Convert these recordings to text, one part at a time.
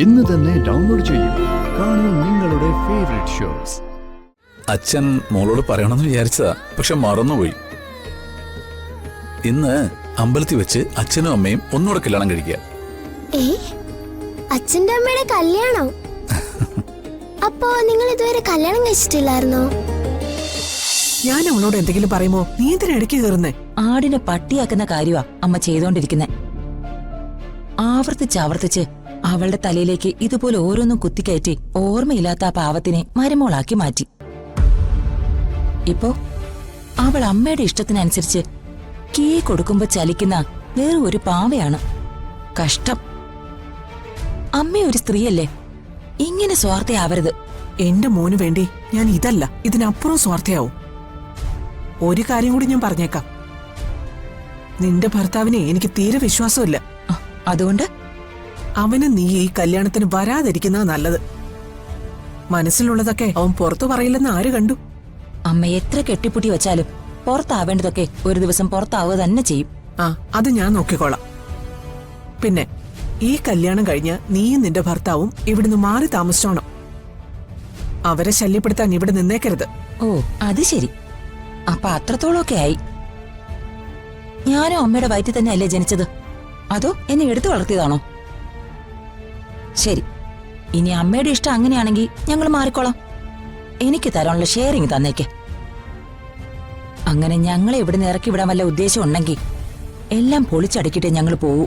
ഇന്ന് തന്നെ ഡൗൺലോഡ് ചെയ്യൂ. കാണൂ നിങ്ങളുടെ ഫേവറേറ്റ് ഷോസ്. അച്ഛൻ മോളോട് പറയണമെന്ന് വിചാരിച്ചതാ, പക്ഷെ മറന്നുപോയി. ഇന്ന് അമ്പലത്തിൽ വെച്ച് അച്ഛനും അമ്മയും ഒന്നുകൂടെ കല്യാണം കഴിക്കുക. അച്ഛന്റെ അമ്മയുടെ കല്യാണം? അപ്പോ നിങ്ങൾ ഇതുവരെ കല്യാണം കഴിച്ചിട്ടില്ലായിരുന്നോ? ഞാൻ അവളോട് എന്തെങ്കിലും പറയുമോ? നീ എന്തിനിടയ്ക്ക് കയറുന്നേ? ആടിനെ പട്ടിയാക്കുന്ന കാര്യമാ അമ്മ ചെയ്തോണ്ടിരിക്കുന്നെ. ആവർത്തിച്ച് അവളുടെ തലയിലേക്ക് ഇതുപോലെ ഓരോന്നും കുത്തിക്കയറ്റി ഓർമ്മയില്ലാത്ത ആ പാവത്തിനെ മരുമോളാക്കി മാറ്റി. ഇപ്പോ അവൾ അമ്മയുടെ ഇഷ്ടത്തിനനുസരിച്ച് കീ കൊടുക്കുമ്പോ ചലിക്കുന്ന വേറെ ഒരു പാവയാണ്. കഷ്ടം. അമ്മ ഒരു സ്ത്രീയല്ലേ, ഇങ്ങനെ സ്വാർത്ഥയാവരുത്. എന്റെ മോന് വേണ്ടി ഞാൻ ഇതല്ല ഇതിനപ്പുറം സ്വാർത്ഥയാവും. ഒരു കാര്യം കൂടി ഞാൻ പറഞ്ഞേക്കാം, നിന്റെ ഭർത്താവിനെ എനിക്ക് തീരെ വിശ്വാസമില്ല. അതുകൊണ്ട് അവന് നീ ഈ കല്യാണത്തിന് വരാതിരിക്കുന്നത് നല്ലത്. മനസ്സിലുള്ളതൊക്കെ അവൻ പുറത്തു പറയില്ലെന്ന് ആര് കണ്ടു? അമ്മ എത്ര കെട്ടിപ്പുട്ടി വെച്ചാലും പുറത്താവേണ്ടതൊക്കെ ഒരു ദിവസം പുറത്താവുക തന്നെ ചെയ്യും. അത് ഞാൻ നോക്കിക്കോളാം. പിന്നെ ഈ കല്യാണം കഴിഞ്ഞ് നീയും നിന്റെ ഭർത്താവും ഇവിടുന്ന് മാറി താമസിച്ചോണം. അവരെ ശല്യപ്പെടുത്താൻ ഇവിടെ നിന്നേക്കരുത്. ഓ, അത് ശരി. അപ്പൊ അത്രത്തോളമൊക്കെ ആയി. ഞാനും അമ്മയുടെ വയറ്റിൽ തന്നെ അല്ലേ ജനിച്ചത്? അതോ എന്നെ എടുത്തു വളർത്തിയതാണോ? ശരി, ഇനി അമ്മയുടെ ഇഷ്ടം അങ്ങനെയാണെങ്കിൽ ഞങ്ങൾ മാറിക്കോളാം. എനിക്ക് തരാനുള്ള ഷെയറിങ് തന്നേക്ക്. അങ്ങനെ ഞങ്ങളെ ഇവിടെ നിന്ന് ഇറക്കി വിടാൻ വല്ല ഉദ്ദേശം ഉണ്ടെങ്കിൽ എല്ലാം പൊളിച്ചടക്കിട്ടേ ഞങ്ങൾ പോവൂ.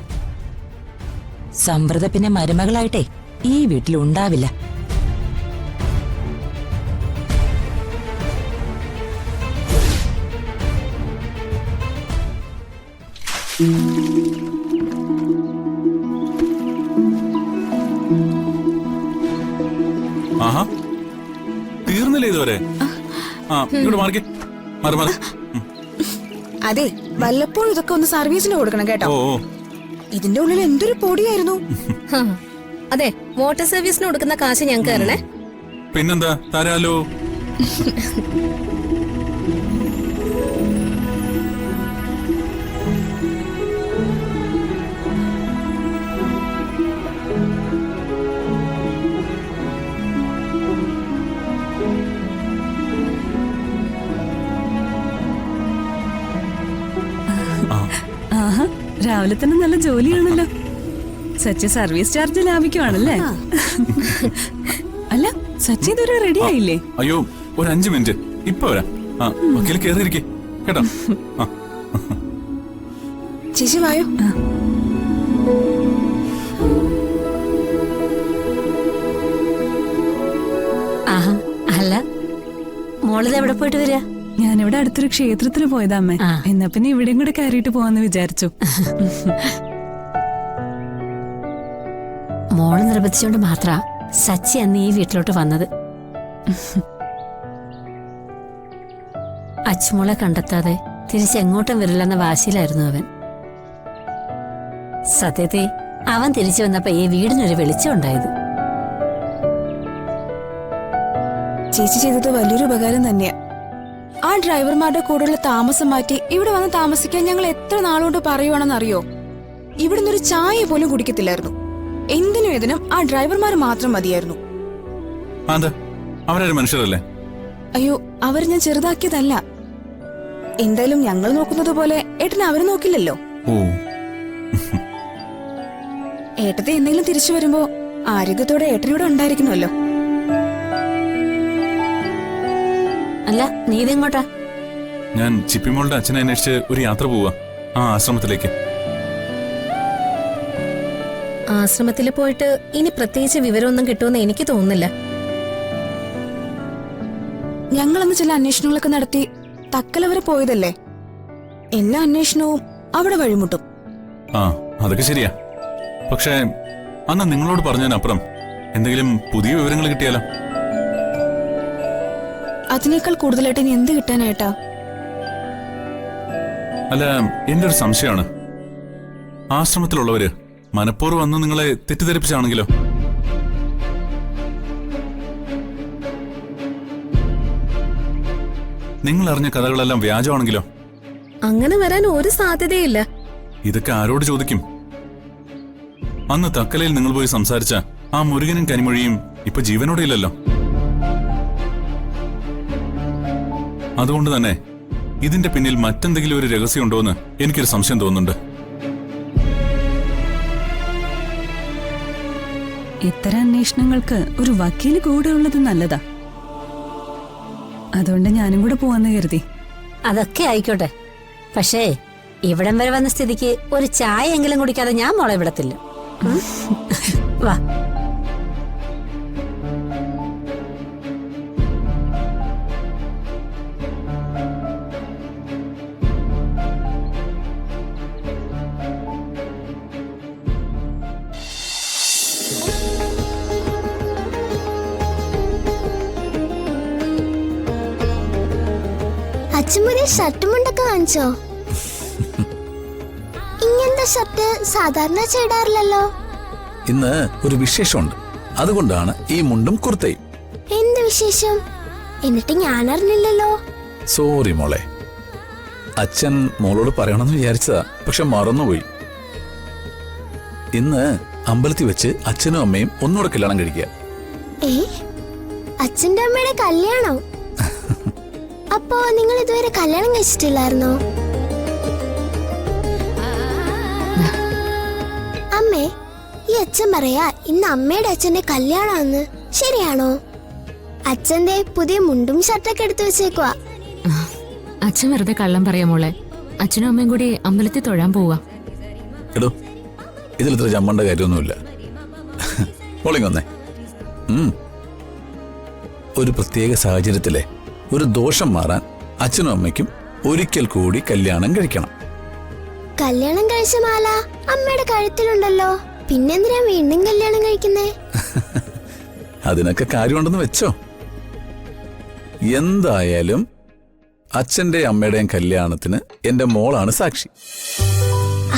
സംവൃത പിന്നെ മരുമകളായിട്ടേ ഈ വീട്ടിൽ ഉണ്ടാവില്ല. ആഹാ, തീർന്നില്ലേ ഇതുവരെ? ഇങ്ങോട്ട് മാറിക്കേ. മാറി. അതെ, വല്ലപ്പോഴും ഇതൊക്കെ ഒന്ന് സർവീസിന് കൊടുക്കണം കേട്ടോ. ഇതിന്റെ ഉള്ളിൽ എന്തൊരു പൊടിയായിരുന്നു. അതെ, വാട്ടർ സർവീസിന് കൊടുക്കുന്ന കാശ് ഞങ്ങൾക്ക് തരണേ. പിന്നെന്താ, തരാലോ. രാവിലെ തന്നെ നല്ല ജോലിയാണല്ലോ. സച്ചി സർവീസ് ചാർജ് ലാഭിക്കുവാണല്ലേ? അല്ല, സച്ചി ഇതുവരെ റെഡി ആയില്ലേ? അയ്യോ, ഒരു 5 മിനിറ്റ്, ഇപ്പൊ വരാം. വക്കീൽ കേറിയിരിക്കേ കേട്ടോ. ചേച്ചി വായോ. അല്ല, മോളിത് എവിടെ പോയിട്ട് വരിക? ഞാനിവിടെ അടുത്തൊരു ക്ഷേത്രത്തിൽ പോയതാ അമ്മേ. എന്നാ പിന്നെ ഇവിടെയും കൂടെ കയറിയിട്ട് പോവാന്ന് വിചാരിച്ചു. മോള് നിർബന്ധിച്ചോണ്ട് മാത്ര സച്ചി അന്ന് ഈ വീട്ടിലോട്ട് വന്നത്. അച്ചുമോളെ കണ്ടെത്താതെ തിരിച്ചെങ്ങോട്ടും വരില്ലെന്ന വാശിയിലായിരുന്നു അവൻ. സത്യത്തെ അവൻ തിരിച്ചു വന്നപ്പോ ഈ വീടിനൊരു വെളിച്ചം ഉണ്ടായത്. ചേച്ചി ചെയ്തത് വലിയൊരു ഉപകാരം തന്നെയാ. ആ ഡ്രൈവർമാരുടെ കൂടെയുള്ള താമസം മാറ്റി ഇവിടെ വന്ന് താമസിക്കാൻ ഞങ്ങൾ എത്ര നാളുകൊണ്ട് പറയുവാണെന്നറിയോ? ഇവിടുന്ന് ഒരു ചായ പോലും കുടിക്കത്തില്ലായിരുന്നു. എന്തിനും ഏതിനും ആ ഡ്രൈവർമാർ മാത്രം മതിയായിരുന്നു. അവരൊരു മനുഷ്യരല്ലേ? അയ്യോ, അവർ ഞാൻ ചെറുതാക്കിയതല്ല. എന്തായാലും ഞങ്ങൾ നോക്കുന്നത് പോലെ ഏട്ടനെ അവര് നോക്കില്ലല്ലോ. ഏട്ടത്തെ എന്തെങ്കിലും തിരിച്ചു വരുമ്പോ ആരോഗ്യത്തോടെ ഏട്ടനോട് ഉണ്ടായിരിക്കണമല്ലോ. അല്ല, നീ ഇതെങ്ങോട്ടാ? ഞാൻ ചിപ്പിമോളുടെ അച്ഛനെ അന്വേഷിച്ച് ഒരു യാത്ര പോവാ, ആ ആശ്രമത്തിലേക്ക്. ആശ്രമത്തിൽ പോയിട്ട് ഇനി പ്രത്യേകിച്ച് വിവരമൊന്നും കിട്ടുമെന്ന് എനിക്ക് തോന്നുന്നില്ല. ഞങ്ങളന്ന് ചില അന്വേഷണങ്ങളൊക്കെ നടത്തി തക്കല വരെ പോയതല്ലേ. എല്ലാ അന്വേഷണവും അവിടെ വഴിമുട്ടും. അതൊക്കെ ശരിയാ. പക്ഷേ അന്ന് നിങ്ങളോട് പറഞ്ഞതിനപ്പുറം എന്തെങ്കിലും പുതിയ വിവരങ്ങൾ കിട്ടിയാലോ? അതിനേക്കാൾ കൂടുതലായിട്ട് ഇനി എന്ത് കിട്ടാനായിട്ടാ? അല്ല, എന്റെ ഒരു സംശയമാണ്, ആശ്രമത്തിലുള്ളവര് മനഃപൂർവ്വം വന്ന് നിങ്ങളെ തെറ്റിദ്ധരിപ്പിച്ചാണെങ്കിലോ? നിങ്ങൾ അറിഞ്ഞ കഥകളെല്ലാം വ്യാജമാണെങ്കിലോ? അങ്ങനെ വരാൻ ഒരു സാധ്യതയില്ല. ഇതൊക്കെ ആരോട് ചോദിക്കും? അന്ന് തക്കലയിൽ നിങ്ങൾ പോയി സംസാരിച്ച ആ മുരുകനും കനിമൊഴിയും ഇപ്പൊ ജീവനോടെ ഇല്ലല്ലോ. അതുകൊണ്ട് തന്നെ ഇതിന്റെ പിന്നിൽ മറ്റെന്തെങ്കിലും ഒരു രഹസ്യമുണ്ടോ എന്ന് എനിക്കൊരു സംശയം തോന്നുന്നുണ്ട്. ഇത്തരം അന്വേഷണങ്ങൾക്ക് ഒരു വക്കീല് കൂടെ ഉള്ളത് നല്ലതാ. അതുകൊണ്ട് ഞാനും കൂടെ പോവാന്ന് കരുതി. അതൊക്കെ ആയിക്കോട്ടെ, പക്ഷേ ഇവിടം വരെ വന്ന സ്ഥിതിക്ക് ഒരു ചായ എങ്കിലും കുടിക്കാതെ ഞാൻ മോളെ വിടത്തില്ല. വാ. അച്ഛൻ പുതിയ ഷർട്ടും മുണ്ടൊക്കെ വാങ്ങിച്ചോ? ഇങ്ങനത്തെ ഷർട്ട് സാധാരണ ചെയ്ടാറില്ലല്ലോ. ഇന്ന് ഒരു വിശേഷമുണ്ട്, അതുകൊണ്ടാണ് ഈ മുണ്ടും കുർത്തയും. എന്ത് വിശേഷം? എന്നിട്ട് ഞാൻ അറിഞ്ഞില്ലല്ലോ. സോറി മോളെ, അച്ഛൻ മോളോട് പറയണമെന്ന് വിചാരിച്ചതാ, പക്ഷെ മറന്നുപോയി. ഇന്ന് അമ്പലത്തിൽ വെച്ച് അച്ഛനും അമ്മയും ഒന്നുകൂടെ കല്യാണം കഴിക്കുക. അച്ഛന്റെ അമ്മയുടെ കല്യാണം? അപ്പോ നിങ്ങൾ ഇതുവരെ കല്യാണം കഴിച്ചിട്ടില്ലായിരുന്നോ? അമ്മേ, ഈ അച്ഛൻ പറയാ ഇന്ന് അമ്മയുടെ അച്ഛന്റെ കല്യാണമെന്ന്, ശരിയാണോ? അച്ഛന്റെ പുതിയ മുണ്ടും ഷർട്ടൊക്കെ എടുത്തു വെച്ചേക്കുവാ. അച്ഛൻ വെറുതെ കള്ളം പറയാ മോളെ. അച്ഛനും അമ്മയും കൂടി അമ്പലത്തിൽ തൊഴാൻ പോവാ. എടോ, ഇതിലിത്ര ചമ്മണ്ട കാര്യമൊന്നുമില്ല. മോളിങ്ങൊന്നേ. ഒരു പ്രത്യേക സാഹചര്യത്തിലെ ഒരു ദോഷം മാറാൻ അച്ഛനും അമ്മയ്ക്കും ഒരിക്കൽ കൂടി കല്യാണം കഴിക്കണം. കല്യാണം കഴിച്ച മാല അമ്മയുടെ കഴുത്തിലുണ്ടല്ലോ, പിന്നെന്തിനാ വീണ്ടും കല്യാണം കഴിക്കുന്നേ? അതിനൊക്കെ കാര്യമുണ്ടെന്ന് വെച്ചോ. എന്തായാലും അച്ഛന്റെ അമ്മയുടെയും കല്യാണത്തിന് എന്റെ മോളാണ് സാക്ഷി.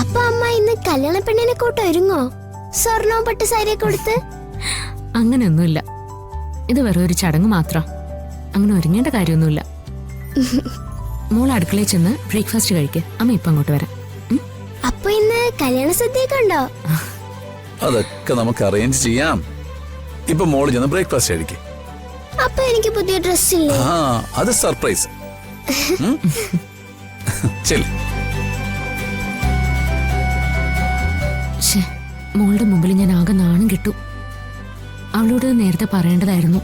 അപ്പൊ അമ്മ ഇന്ന് കല്യാണ പെണ്ണിനെ കൂട്ട് ഒരുങ്ങോ? സ്വർണ്ണവും പട്ട് സാരിയെ കൊടുത്ത്? അങ്ങനെയൊന്നുമില്ല, ഇത് വെറും ഒരു ചടങ്ങ് മാത്രം. അങ്ങനെ ഒരുങ്ങേണ്ട കാര്യമൊന്നുമില്ല. മോൾ അടുക്കളയിൽ ചെന്ന് ബ്രേക്ക്ഫാസ്റ്റ് കഴിക്കുക. അമ്മ ഇപ്പൊ അങ്ങോട്ട് വരാം. അപ്പൊ ഇന്ന് കല്യാണ സദ്യയൊക്കെ ഉണ്ടോ? അതൊക്കെ നമുക്ക് അറേഞ്ച് ചെയ്യാം. ഇപ്പൊ മോള് ചെന്ന് ബ്രേക്ക്ഫാസ്റ്റ് കഴിക്കും. അപ്പൊ എനിക്ക് പുതിയ ഡ്രസ് ഇല്ലേ? ആ, അത് സർപ്രൈസ്. ശരി. മോളുടെ മുമ്പിൽ ഞാൻ ആകെ നാണം കിട്ടു. അവളോട് നേരത്തെ പറയേണ്ടതായിരുന്നു.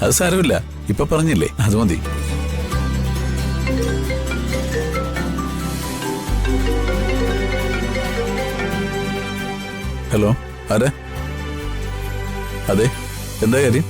അത് സാരമില്ല, ഇപ്പൊ പറഞ്ഞില്ലേ, അത് മതി. ഹലോ, ആരാ? അതെ, എന്താ കാര്യം?